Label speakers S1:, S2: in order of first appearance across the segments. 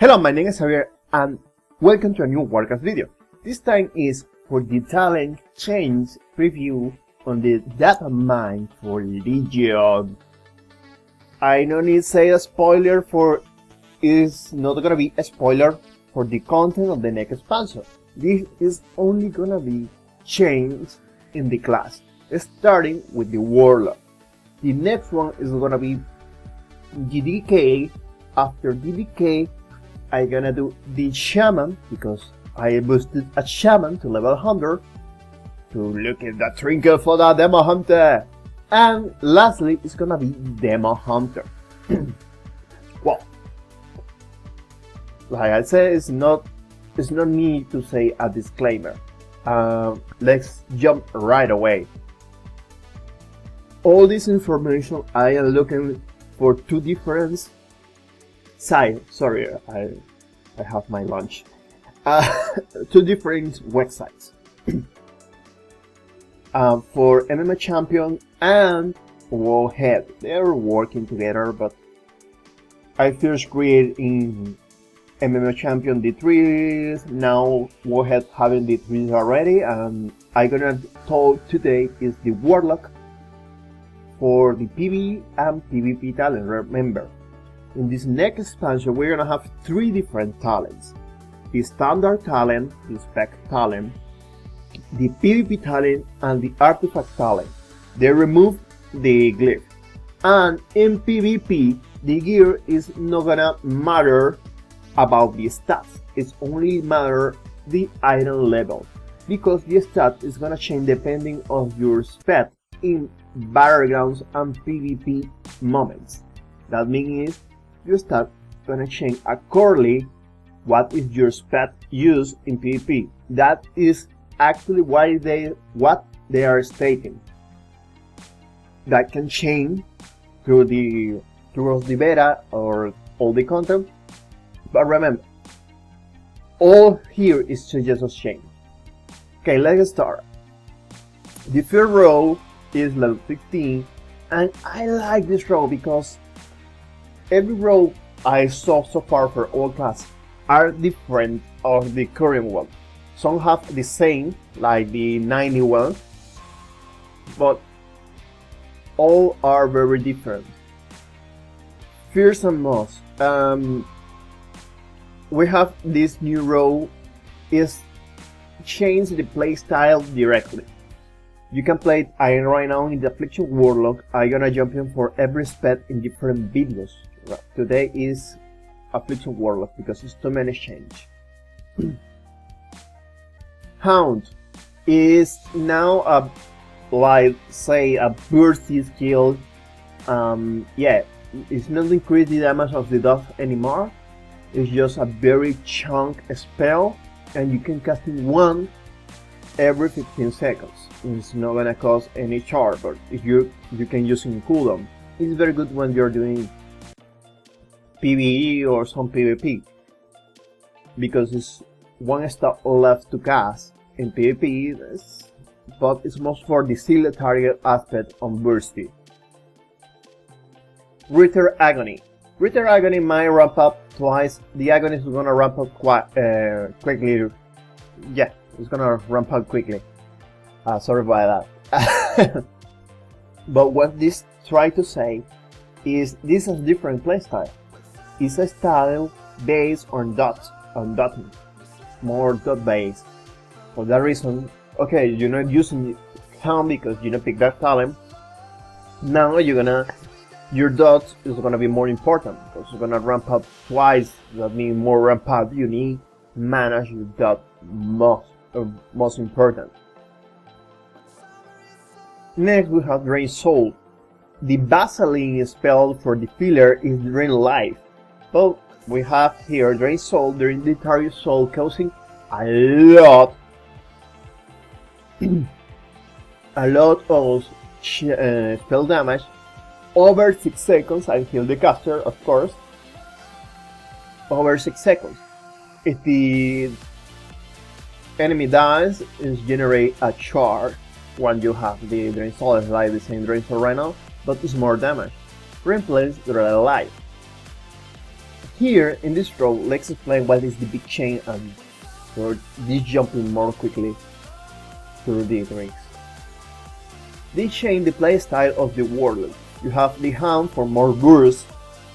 S1: Hello, my name is Javier and welcome to a new Warcraft video. This time is for the talent change preview on the DataMine for Legion. I don't need to say a spoiler for it's not gonna be a spoiler for the content of the next expansion. This is only gonna be changed in the class, starting with the Warlock. The next one is gonna be DDK. After DDK, I'm gonna do the Shaman because I boosted a Shaman to level 100 to look at that trinket for the Demo Hunter. And lastly, it's gonna be Demo Hunter. Well, like I said, it's not need to say a disclaimer. Let's jump right away. All this information I am looking for two different sites. Sorry, I have my lunch. Two different websites. For MMA Champion and Warhead. They're working together, but I first created in MMA Champion D3s, now Warhead having D3s already, and I'm gonna talk today is the Warlock for the PvE and PvP talent. Remember, in this next expansion we're gonna have three different talents: the standard talent, the spec talent, the PvP talent, and the artifact talent. They remove the glyph, and in PvP the gear is not gonna matter about the stats, it's only matter the item level, because the stat is gonna change depending on your spec in battlegrounds and PvP moments. That means your stat gonna change accordingly what is your spec used in PvP. That is actually what they are stating. That can change through the beta or all the content. But remember, all here is changes of change. Okay, let's start. The first row is level 15, and I like this row because every row I saw so far for all classes are different of the current one. Some have the same, like the 91, but all are very different. First and most, we have this new row is change the playstyle directly. You can play it right now in the Affliction Warlock. I'm gonna jump in for every spec in different videos. Today is Affliction Warlock because it's too many change. Hound is now a, like say, a bursty skill. Yeah, it's not increase the damage of the dog anymore. It's just a very chunk spell, and you can cast it one every 15 seconds. It's not gonna cost any charge, but if you can use it in cooldown. It's very good when you're doing PvE or some PvP, because it's one step left to cast in PvP, but it's most for the seal target aspect on bursty. Ritter Agony. Ritter Agony might ramp up twice. The Agony is gonna ramp up quite quickly. Yeah, it's gonna ramp up quickly. Sorry about that. But what this try to say is this is a different playstyle. It's a style based on dotting, more dot based. For that reason, okay, you're not using Hound because you don't pick that talent. Now your dot is gonna be more important because you're gonna ramp up twice. That means more ramp up. You need manage your dot most important. Next we have Drain Soul. The Vaseline spell for the filler is Drain Life. But we have here Drain Soul during the target soul, causing a lot of spell damage over 6 seconds. I heal the caster, of course. Over 6 seconds. If the enemy dies, it generates a charge when you have the Drain Soul. It's like the same Drain Soul right now, but it's more damage. Replace the life. here in this row, let's explain what is the big chain and for this jumping more quickly through the drinks. This chain the play style of the Warlock. You have the Hound for more burst,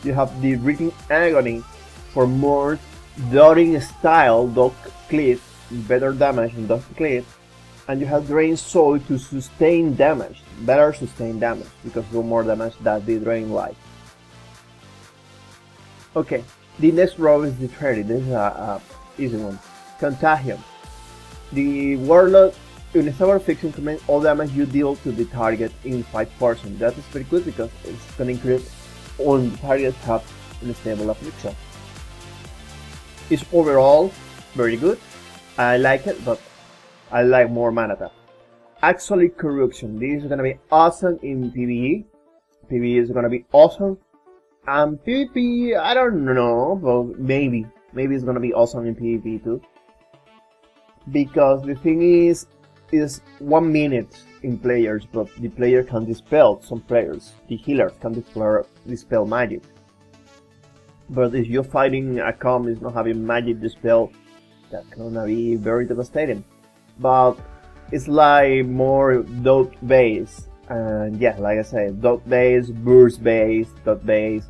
S1: you have the Reading Agony for more dotting style, dot clip, better damage and dot clip, and you have Drain Soul to sustain damage, better sustain damage, because do more damage than the Drain Life. Okay, the next row is the 30, this is a easy one. Contagion. The Warlock in a Affliction command all damage you deal to the target in 5%. That is very good because it's gonna increase on the target have in a stable Affliction. It's overall very good. I like it, but I like more mana tap. Actually, Corruption. This is gonna be awesome in PvE. PvE is gonna be awesome. And PvP, I don't know, but maybe it's gonna be awesome in PvP too. Because the thing is 1 minute in players, but the player can dispel some players. The healers can dispel magic. But if you're fighting a com is not having magic dispel, that's gonna be very devastating. But it's like more dot base, and yeah, like I said, dot base, burst base, dot base,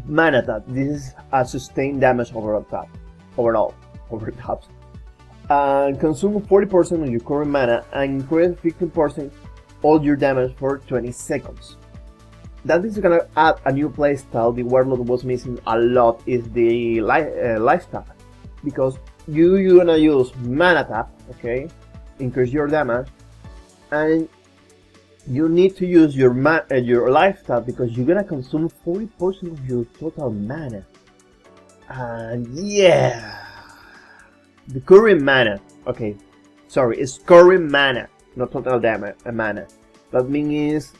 S1: mana tap. This is a sustained damage over taps. And consume 40% of your current mana and increase 15% all your damage for 20 seconds. That is gonna add a new playstyle the Warlock was missing a lot is the life tap, because you're gonna use mana tap, okay, increase your damage, and you need to use your life tap because you're gonna consume 40% of your total mana. And yeah. The current mana, okay, sorry, it's current mana, not total damage, mana. That means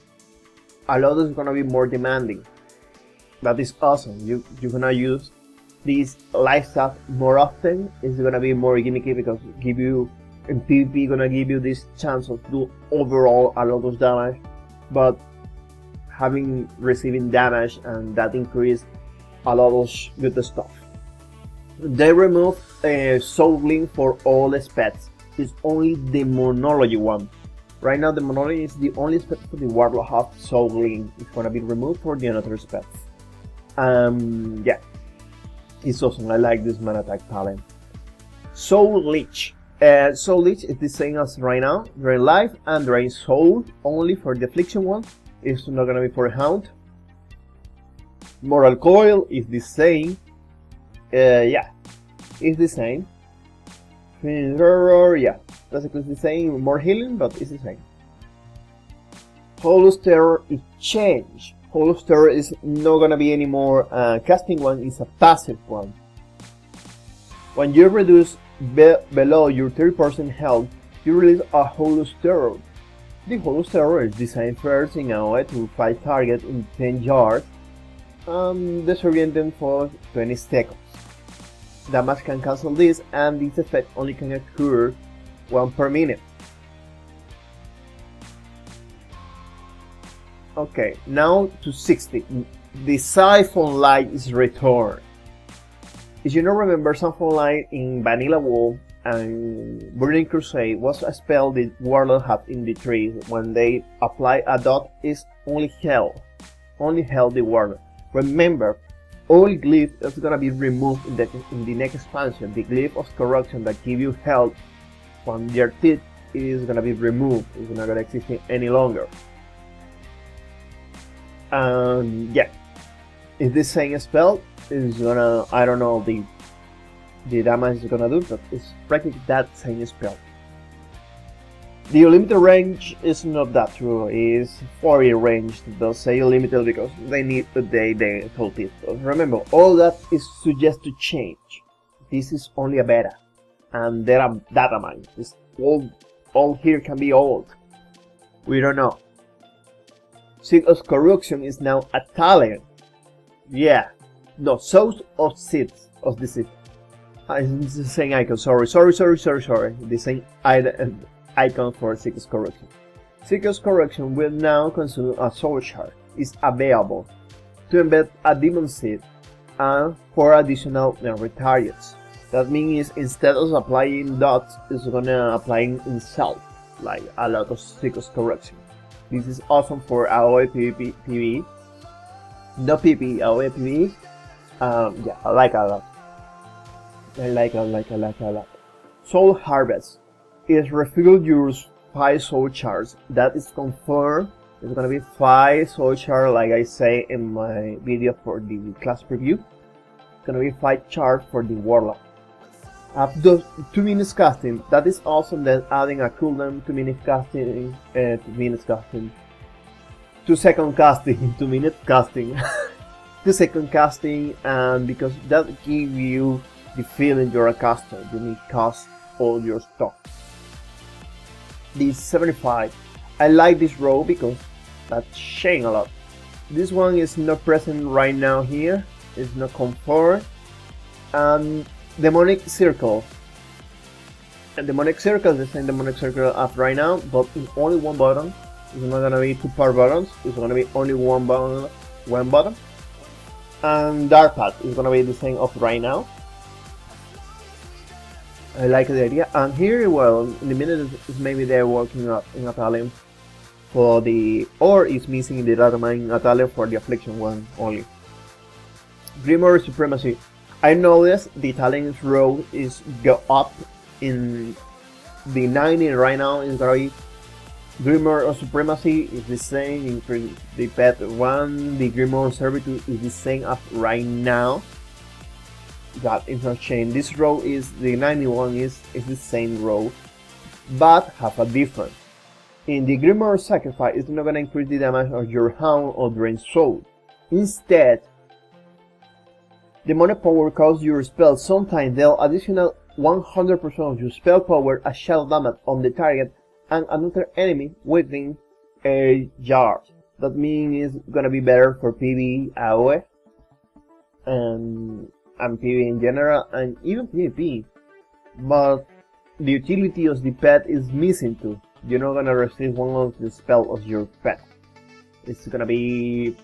S1: a lot is gonna be more demanding. That is awesome. You're gonna use this life stuff more often. It's gonna be more gimmicky because give you in PvP gonna give you this chance of do overall a lot of damage, but receiving damage and that increase a lot of good stuff. They remove Soul Link for all specs. It's only the Monology one. Right now the Monology is the only spec for the Warlock have Soul Link. It's gonna be removed for the other specs. Yeah, it's awesome. I like this mana attack talent. Soul Leech. Soul Leech is the same as right now. Drain Life and Drain Soul only for the Affliction one. It's not gonna be for a Hound. Moral Coil is the same. Yeah, it's the same. Yeah, basically it's the same. More healing, but it's the same. Hollow Terror is changed. Hollow Terror is not gonna be any more casting one. It's a passive one. When you reduce below your 30% health, you release a Hollow Terror. The Hollow Terror is designed first in a way to fight target in 10 yards and disorient them for 20 seconds. Damage can cancel this, and this effect only can occur 1 per minute. Okay, now to 60. The Siphon Light is returned. If you don't remember, Siphon Light in Vanilla WoW and Burning Crusade was a spell the Warlock had in the trees. When they apply a dot, is only hell the Warlock. Remember, all glyph is gonna be removed in the next expansion. The glyph of corruption that give you health when your teeth is gonna be removed. It's not gonna exist any longer. Yeah, it's the same spell. It's gonna, I don't know the damage it's gonna do, but it's practically that same spell. The unlimited range is not that true. It's 40 range. They'll say unlimited because they need they told it. But remember, all that is suggest to change. This is only a beta, and there are DataMine. It's all here can be old. We don't know. Seed of Corruption is now a talent. Yeah, no, Source of Seeds of the Seed. It's the same icon. Sorry. The same icon for Seeker's Corruption. Seeker's Corruption will now consume a soul shard. It's available to embed a demon seed and 4 additional melee targets. That means instead of applying dots, it's gonna apply itself, like a lot of sequence correction. This is awesome for AoE PvP, no PvP, AoE PvP. Yeah, I like a lot. I like a lot. Soul Harvest is refill your 5 soul shards. That is confirmed. It's gonna be 5 soul shards, like I say in my video for the class preview. It's gonna be 5 shards for the Warlock. After 2 minutes casting, that is awesome. Then adding a cooldown, 2 minutes casting, 2 minutes casting, 2 second casting, 2 minute casting, 2 second casting, and because that gives you the feeling you're a caster, you need to cast all your stuff. This 75, I like this row because that's changed a lot. This one is not present right now here, it's not confirmed. Demonic Circle. And Demonic Circle is the same Demonic Circle as right now, but in only one button. It's not gonna be 2 part buttons, it's gonna be only one button. And Dark Path is gonna be the same of right now. I like the idea. And here, well, in the minute is maybe they're working up in Italian for the, or is missing the DataMine Italian for the Affliction one only. Grimoire Supremacy. I noticed the Italian row is go up in the 90 right now. Is gonna be Grimoire of Supremacy is the same in the pet 1. The Grimoire Servitude is the same as right now. That is not changed. This row is the 91 is the same row, but have a difference. In the Grimoire Sacrifice, it's not gonna increase the damage of your Hound or Drain Soul. Instead, Demonic Power causes your spell sometimes deal additional 100% of your spell power as shadow damage on the target and another enemy within a yard. That means it's gonna be better for PvE, AoE, and PvE in general, and even PvP. But the utility of the pet is missing too. You're not gonna receive one of the spells of your pet. It's gonna be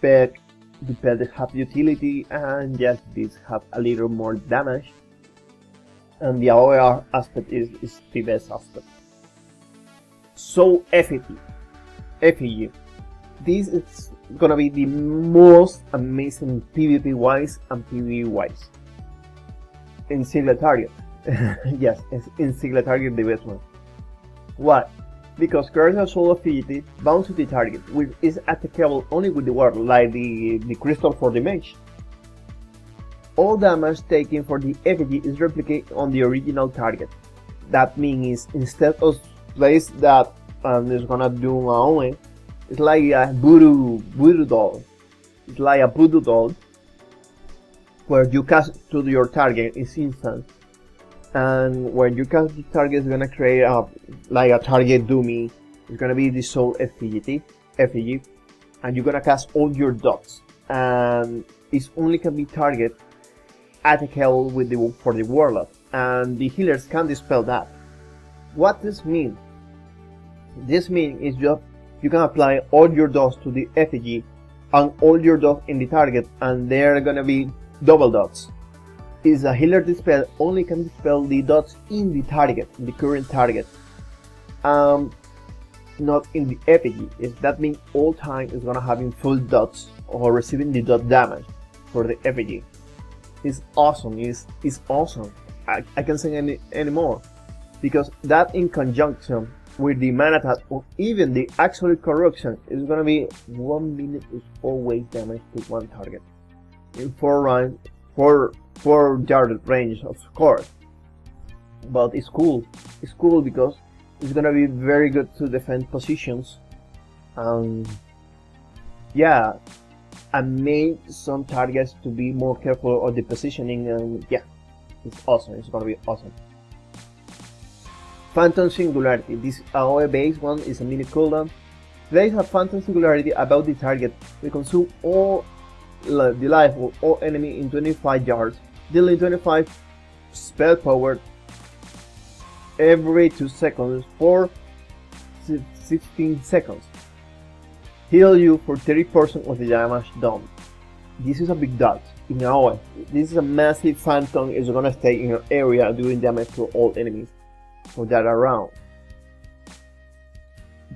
S1: pet. The pet have utility, and yes, this have a little more damage, and the AoE aspect is the best aspect. So effigy. This is gonna be the most amazing PvP wise and PvE wise. In single target. Yes, in single target the best one. Why? Because Cardinal Soul Affinity bounds to the target, which is attackable only with the word, like the crystal for the mage. All damage taken for the effigy is replicated on the original target. That means instead of place that is gonna do my own, it's like a voodoo doll. It's like a voodoo doll where you cast to your target is instant. And when you cast the target, it's gonna create like a target dummy. It's gonna be the soul effigy, and you're gonna cast all your dots. And it's only can be target attackable with for the warlock, and the healers can dispel that. What this means? This means is you can apply all your dots to the effigy and all your dots in the target, and they're gonna be double dots. Is a healer dispel only can dispel the dots in the target, in the current target, not in the effigy. That means all time is gonna having full dots or receiving the dot damage for the effigy. It's awesome. It's awesome. I can't say any more, because that in conjunction with the mana attack or even the actual corruption is gonna be 1 minute is always damage to one target in 4 rounds. 4 yard range, of course, but it's cool. It's cool because it's gonna be very good to defend positions. Yeah, I made some targets to be more careful of the positioning, and yeah, it's awesome. It's gonna be awesome. Phantom Singularity. This AoE based one is a mini cooldown. There is a Phantom Singularity about the target. We consume all the life of all enemy in 25 yards, dealing 25 spell power every 2 seconds for 16 seconds. Heal you for 30% of the damage done. This is a big dot. in AoE. This is a massive phantom, is gonna stay in your area doing damage to all enemies for that around.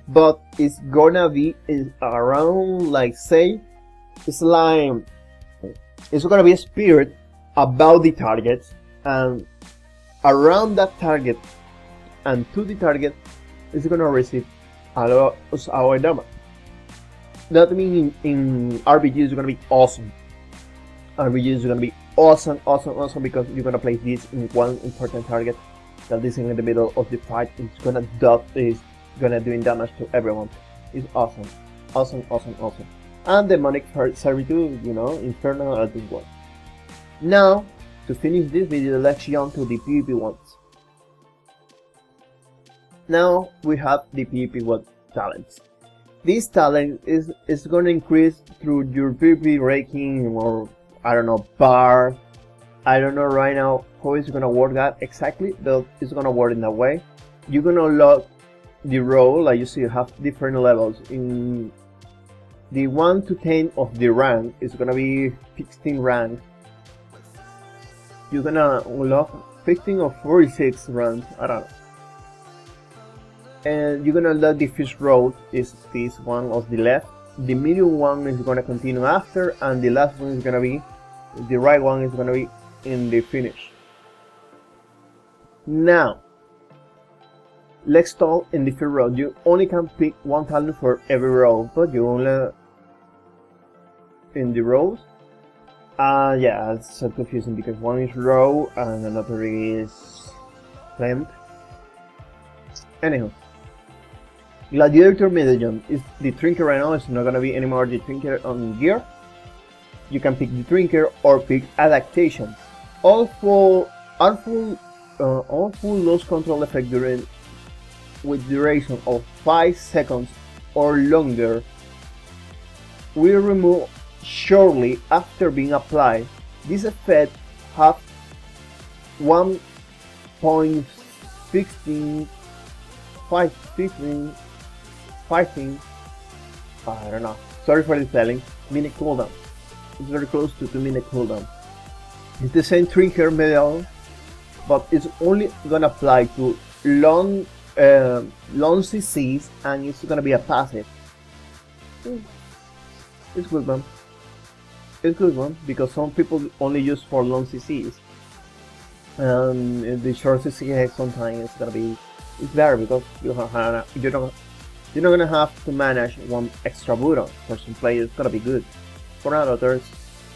S1: But it's gonna be around, like, say, it's like it's gonna be a spirit about the target, and around that target and to the target is gonna receive a lot of AoE damage. That means in RPG is gonna be awesome. RPG is gonna be awesome because you're gonna place this in one important target that is in the middle of the fight. It's gonna doing damage to everyone. It's awesome. And demonic servitude, you know, infernal at this one. Now, to finish this video, let's jump to the PvP ones. Now we have the PvP one talents. This talent is gonna increase through your PvP ranking, or I don't know, bar. I don't know right now how it's gonna work that exactly, but it's gonna work in that way. You're gonna unlock the role, like you see, you have different levels. In the 1 to 10 of the rank is gonna be 16 rank. You're gonna unlock 15 or 46 ranks, I don't know. And you're gonna unlock the first road, is this one on the left. The medium one is gonna continue after, and the last one is gonna be, the right one is gonna be in the finish. Now, let's start in the first row. You only can pick one talent for every row, but you only in the rows. Yeah, it's so confusing because one is row and another is plant. Anyhow, Gladiator Medallion is the trinket right now. It's not gonna be anymore the trinket on gear. You can pick the trinket or pick adaptation. All full loss control effect with duration of 5 seconds or longer will remove shortly after being applied. This effect has 1.15 I don't know, sorry for the spelling, minute cooldown. It's very close to 2-minute cooldown. It's the same trinket medal, but it's only gonna apply to long CCs, and it's gonna be a passive. It's good one. It's good one because some people only use for long CCs, and the short CC sometimes it's gonna be, it's better because you're not gonna have to manage one extra button. For some players, it's gonna be good. For others,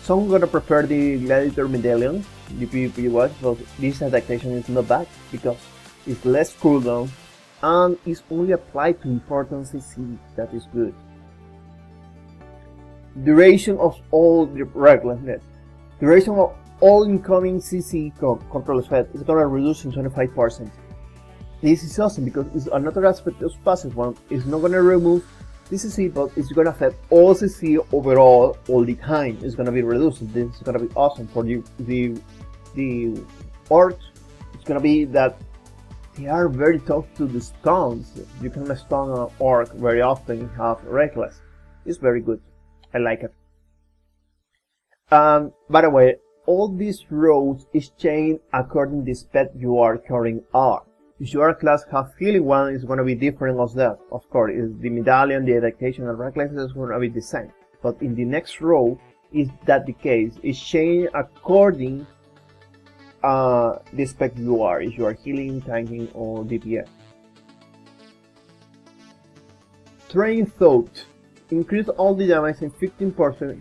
S1: some gonna prefer the Gladiator Medallion, the PvP watch, but this adaptation is not bad because it's less cooldown and is only applied to important CC. That is good. Duration of all the recklessness. Duration of all incoming CC control effect is gonna reduce in 25%. This is awesome because it's another aspect of passive one. It's not gonna remove the CC, but it's gonna affect all CC overall all the time. It's gonna be reduced. This is gonna be awesome for you. The orc, it's gonna be that they are very tough to the stuns. You can stun an orc very often. Have reckless. It's very good. I like it. By the way, all these rows is changed according to the spec you are carrying are. If your class have healing one, it's gonna be different of that. Of course, is the medallion, the adaptation, and reckless is gonna be the same. But in the next row, is that the case? It's changed according the spec you are. If you are healing, tanking, or DPS. Train Thought. Increase all the damage in 15%.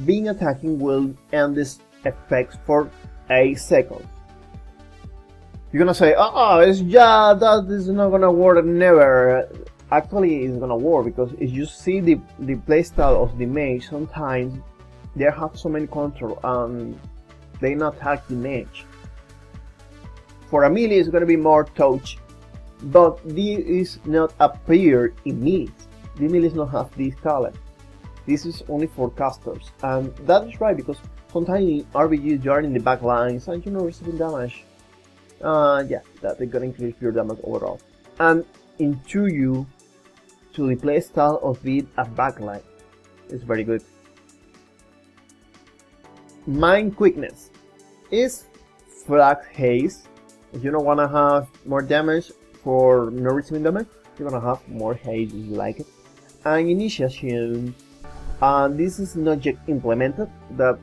S1: Being attacking will end this effects for 8 seconds. You're gonna say, that is not gonna work, never. Actually, it's gonna work because if you see the playstyle of the mage, sometimes they have so many control and they not attack the mage. For a melee, it's gonna be more touch, but this is not appear in melee. The melees not have this talent. This is only for casters, and that is right because sometimes in RBGs you are in the back lines and you're not receiving damage. Yeah, that they're gonna increase your damage overall. And into you to the playstyle of being a backline. It's very good. Mind quickness is flag haste. If you don't wanna have more damage for no receiving damage, you're gonna have more haste if you like it. And initiation, this is not yet implemented. That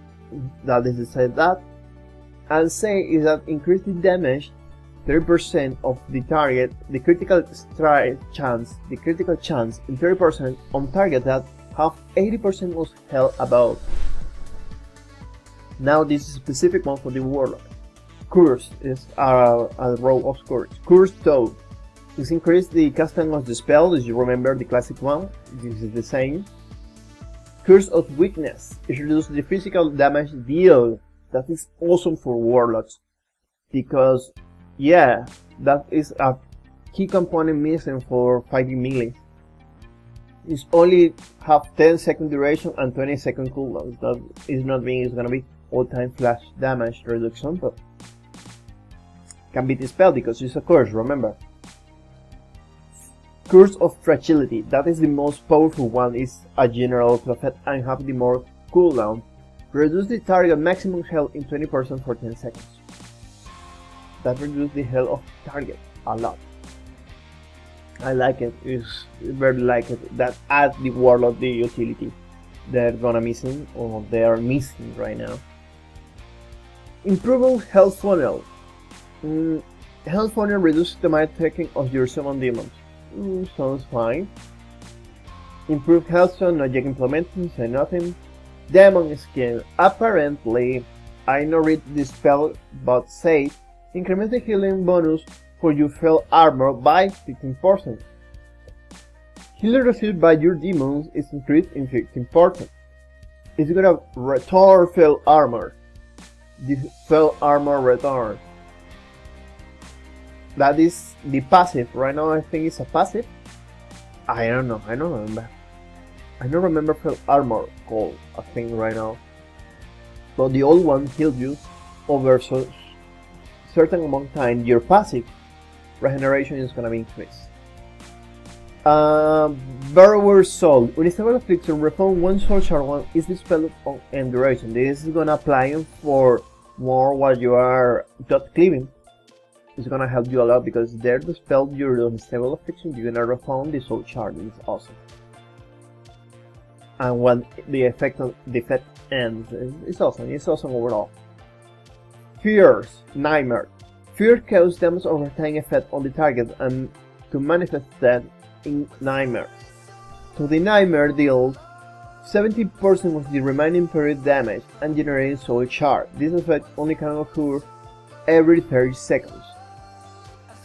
S1: is to say that, and say is that increase the damage 30% of the target, the critical strike chance, and 30% on target that have 80% of health above. Now this is a specific one for the Warlock. Curse is a row of curse. Curse though is increase the casting of the spell, as you remember the classic one. This is the same. Curse of weakness is reduce the physical damage deal. That is awesome for Warlocks, because yeah, that is a key component missing for fighting melee. It's only have 10-second duration and 20-second cooldown. That is not mean it's gonna be all-time flash damage reduction, but can be dispelled because it's a curse, remember. Curse of fragility, that is the most powerful one, is a general effect and have the more cooldown. Reduce the target maximum health in 20% for 10 seconds. That reduces the health of target a lot. I like it, it's very like it. That adds the Warlock the utility they're gonna missing, or they are missing right now. Improvable health funnel. Health funnel reduces the might taking of your summon demons. Sounds fine. Improved health zone, not yet implemented, say nothing. Demon skill. Apparently, I no read this spell, but say increment the healing bonus for your fell armor by 15%. Healing received by your demons is increased in 15%. It's gonna return fell armor. The fell armor return. That is the passive. Right now I think it's a passive. I don't know, I don't remember. I don't remember fell armor called a thing right now. But the old one healed you over certain amount of time. Your passive regeneration is gonna be increased. Borrower's Soul. Unstable Affliction, refund one soul shard one is dispelled on end duration. This is gonna apply for more while you are dot cleaving. It's gonna help you a lot because there to spell your unstable affliction, you're gonna refund the soul shard. It's awesome. And when the effect ends, it's awesome. It's awesome overall. Fears, Nightmare. Fear causes damage over time effect on the target and to manifest that in Nightmare. So the Nightmare deals 70% of the remaining period damage and generates soul shard. This effect only can occur every 30 seconds.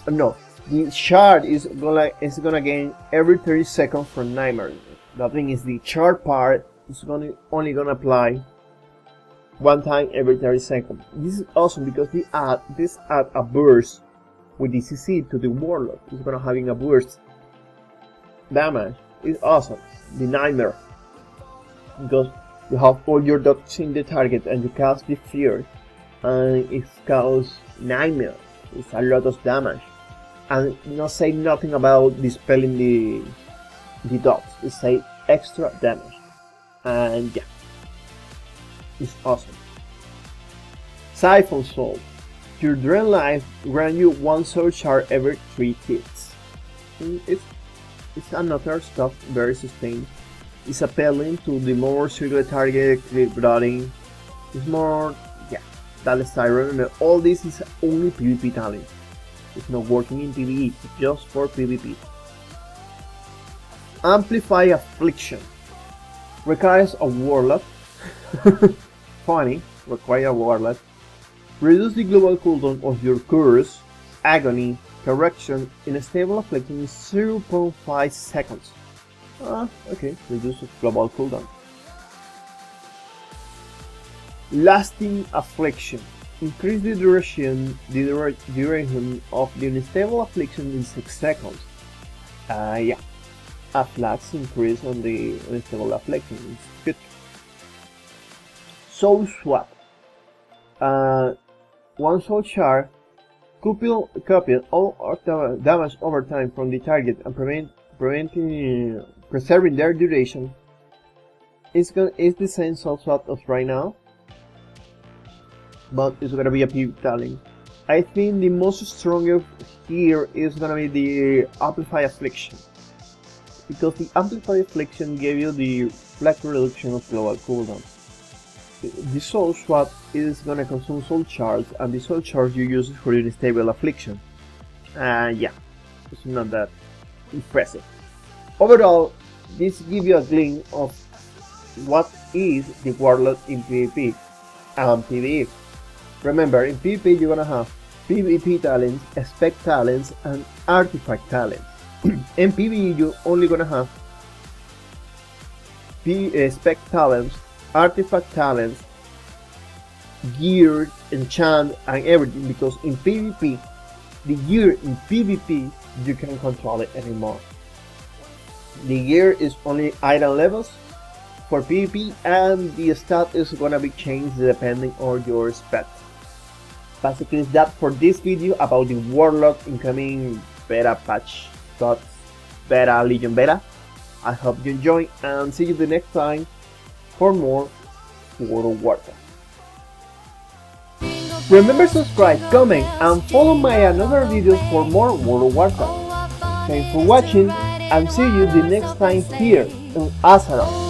S1: No, the shard is gonna gain every 30 seconds for Nightmare. The thing is, the shard part is only gonna apply one time every 30 seconds. This is awesome because this add a burst with the CC to the Warlock. It's gonna having a burst damage. It's awesome. The Nightmare, because you have all your dots in the target and you cast the fear, and it causes Nightmare. It's a lot of damage, and not say nothing about dispelling the dots. It's say extra damage, and yeah, it's awesome. Siphon Soul. Your drain life grants you one soul shard every 3 hits. It's another stuff very sustained. It's appealing to the more circular target, clip routing. It's more, yeah, that style. Remember, all this is only PvP talent. It's not working in PvE, it's just for PvP. Amplify Affliction. Requires a Warlock. Funny, require a Warlock. Reduce the global cooldown of your curse, agony, correction in a stable affliction in 0.5 seconds. Okay, reduce the global cooldown. Lasting Affliction. Increase the duration of the unstable affliction in 6 seconds. Yeah. A flash increase on the unstable affliction. It's good. Soul Swap. One soul shard copy all damage over time from the target and preserving their duration. It's the same soul swap as right now. but it's gonna be a PvP talent. I think the most strongest here is gonna be the Amplify Affliction, because the Amplify Affliction gave you the flat reduction of global cooldown. The soul swap is gonna consume soul shards, and the soul shards you use for your stable affliction. Yeah, it's not that impressive. Overall, this gives you a glimpse of what is the Warlock in PvP and PvE. Remember, in PvP you're gonna have PvP talents, spec talents, and artifact talents. In PvE you're only gonna have spec talents, artifact talents, gear, enchant, and everything, because in PvP, the gear in PvP you can't control it anymore. The gear is only item levels for PvP, and the stat is gonna be changed depending on your spec. Basically, that for this video about the Warlock incoming beta patch beta Legion beta. I hope you enjoy, and see you the next time for more World of Warcraft. Remember, subscribe, comment, and follow my another videos for more World of Warcraft. Thanks for watching, and see you the next time here in Azeroth.